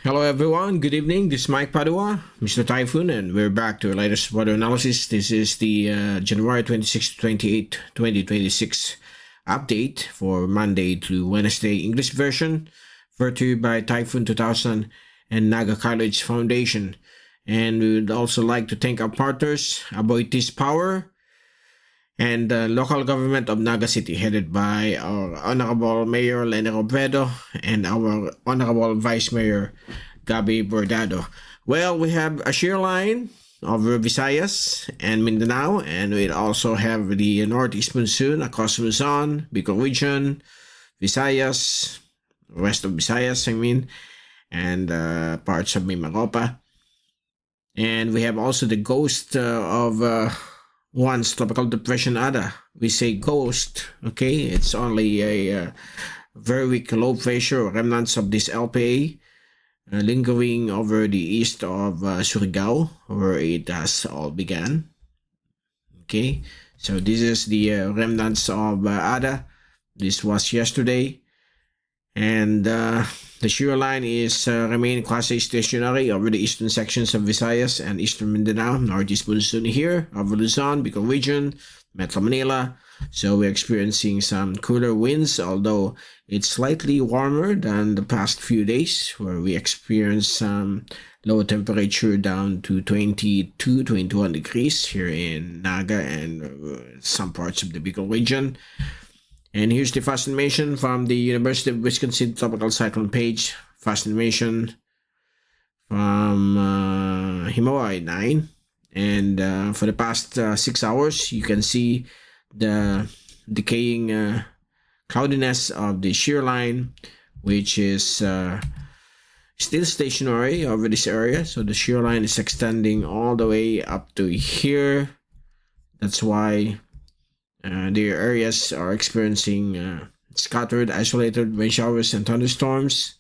Hello everyone, good evening. This is Mike Padua, Mr. Typhoon, and we're back to our latest weather analysis. This is the January 26 to 28, 2026 update for Monday to Wednesday English version, brought to you by Typhoon 2000 and Naga College Foundation. And we would also like to thank our partners, Aboitiz Power, and the local government of Naga City, headed by our Honorable Mayor Lenny Robredo and our Honorable Vice Mayor Gabi Bordado. Well, we have a shear line over Visayas and Mindanao, and we also have the Northeast Monsoon across Luzon, Bicol region, Visayas, west of Visayas, and parts of Mimaropa. And we have also the ghost of once tropical depression Ada. We say ghost, okay? It's only a very weak low pressure remnants of this LPA lingering over the east of Surigao, where it has all began. Okay, so this is the remnants of Ada. This was yesterday, and the shear line is remain quasi-stationary over the eastern sections of Visayas and eastern Mindanao. Northeast monsoon here over Luzon, Bicol region, Metro Manila. So we're experiencing some cooler winds, although it's slightly warmer than the past few days, where we experienced some low temperature down to 22, 21 degrees here in Naga and some parts of the Bicol region. And here's the fast animation from the University of Wisconsin Tropical Cyclone page. Fast animation from Himawari 9. And for the past 6 hours, you can see the decaying cloudiness of the shear line, which is still stationary over this area. So the shear line is extending all the way up to here. That's why the areas are experiencing scattered, isolated rain showers and thunderstorms.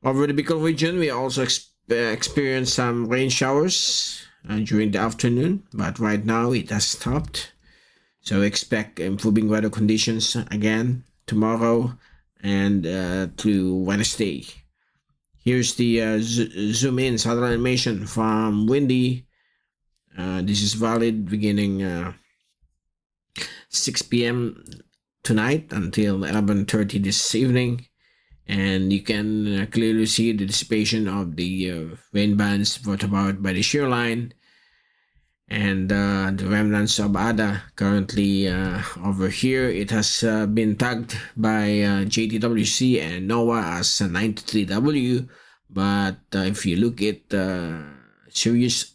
Over the Bicol region, we also experienced some rain showers during the afternoon, but right now it has stopped. So expect improving weather conditions again tomorrow and to Wednesday. Here's the zoom in satellite animation from Windy. This is valid beginning 6 p.m. tonight until 11:30 this evening, and you can clearly see the dissipation of the rain bands brought about by the shear line and the remnants of Ada currently over here. It has been tagged by JTWC and NOAA as 93W, but if you look at serious,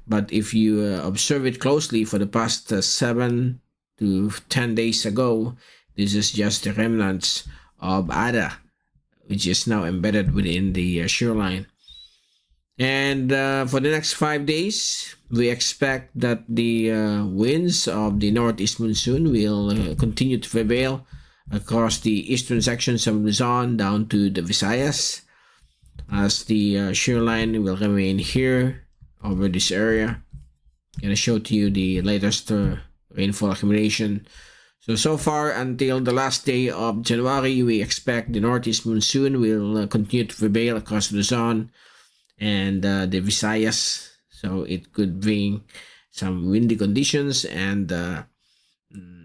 but if you observe it closely for the past 7 to 10 days ago, this is just the remnants of Ada, which is now embedded within the shear line. And for the next 5 days, we expect that the winds of the northeast monsoon will continue to prevail across the eastern sections of Luzon down to the Visayas, as the shear line will remain here over this area. I'm going to show to you the latest rainfall accumulation. So far until the last day of January, we expect the northeast monsoon will continue to prevail across Luzon and the Visayas. So it could bring some windy conditions and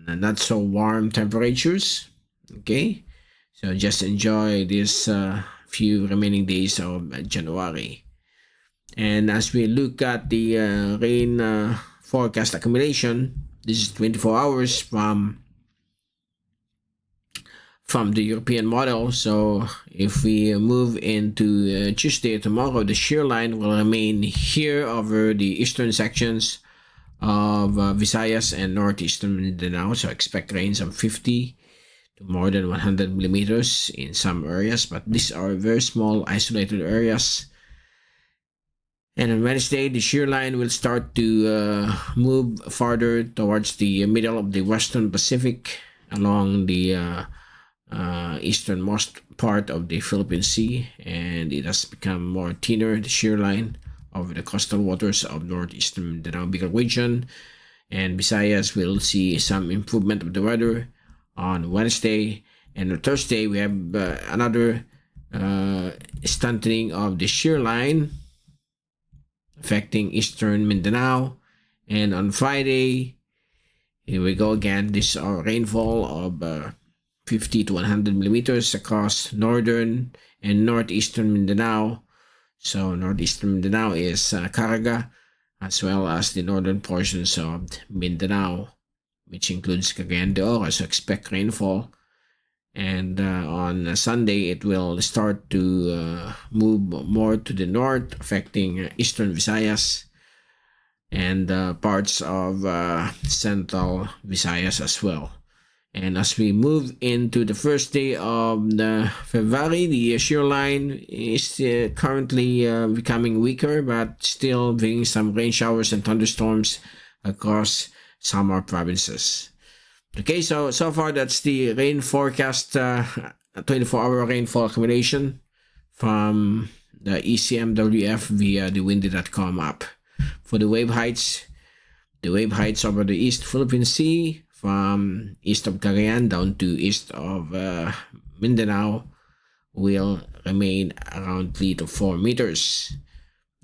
not so warm temperatures. Okay, so just enjoy this few remaining days of January. And as we look at the rain forecast accumulation, this is 24 hours from the European model. So if we move into Tuesday, tomorrow, the shear line will remain here over the eastern sections of Visayas and northeastern Mindanao. So expect rains of 50 to more than 100 millimeters in some areas, but these are very small isolated areas. And on Wednesday, the shear line will start to move farther towards the middle of the Western Pacific along the easternmost part of the Philippine Sea, and it has become more thinner, the shear line, over the coastal waters of northeastern Mindanao Bicol region. And Visayas will see some improvement of the weather on Wednesday. And on Thursday, we have another strengthening of the shear line affecting eastern Mindanao. And on Friday, here we go again. This is our rainfall of 50 to 100 millimeters across northern and northeastern Mindanao. So northeastern Mindanao is Caraga, as well as the northern portions of Mindanao, which includes Cagayan de Oro. So expect rainfall. And on Sunday, it will start to move more to the north, affecting eastern Visayas and parts of central Visayas as well. And as we move into the first day of the February, the shear line is currently becoming weaker, but still bringing some rain showers and thunderstorms across some of our provinces. Okay, so far that's the rain forecast, 24-hour rainfall accumulation from the ECMWF via the windy.com app. For the wave heights over the East Philippine Sea from east of Cagayan down to east of Mindanao will remain around 3 to 4 meters.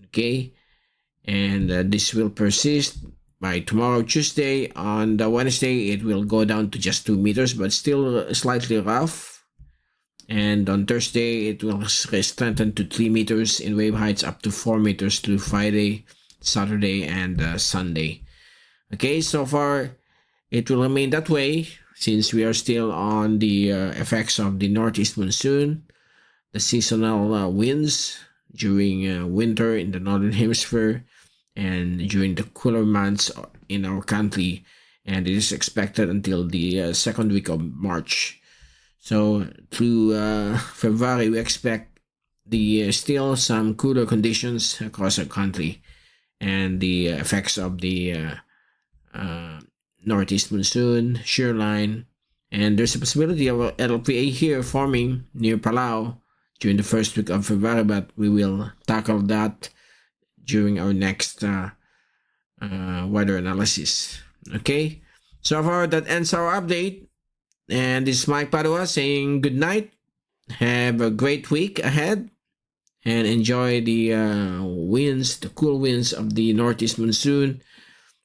Okay, and this will persist by tomorrow, Tuesday. On the Wednesday, it will go down to just 2 meters, but still slightly rough. And on Thursday, it will strengthen to 3 meters in wave heights, up to 4 meters through Friday, Saturday, and Sunday. Okay, so far, it will remain that way since we are still on the effects of the northeast monsoon, the seasonal winds during winter in the northern hemisphere, and during the cooler months in our country, and it is expected until the second week of March. So through February, we expect the still some cooler conditions across our country, and the effects of the northeast monsoon, shear line, and there's a possibility of LPA here forming near Palau during the first week of February, but we will tackle that during our next weather analysis. Okay, so far that ends our update, and this is Mike Padua saying good night. Have a great week ahead, and enjoy the winds, the cool winds of the northeast monsoon,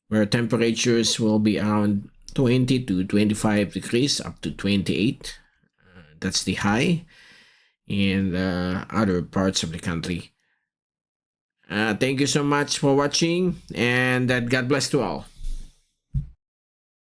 where temperatures will be around 20 to 25 degrees, up to 28. That's the high in other parts of the country. Thank you so much for watching, and God bless to all.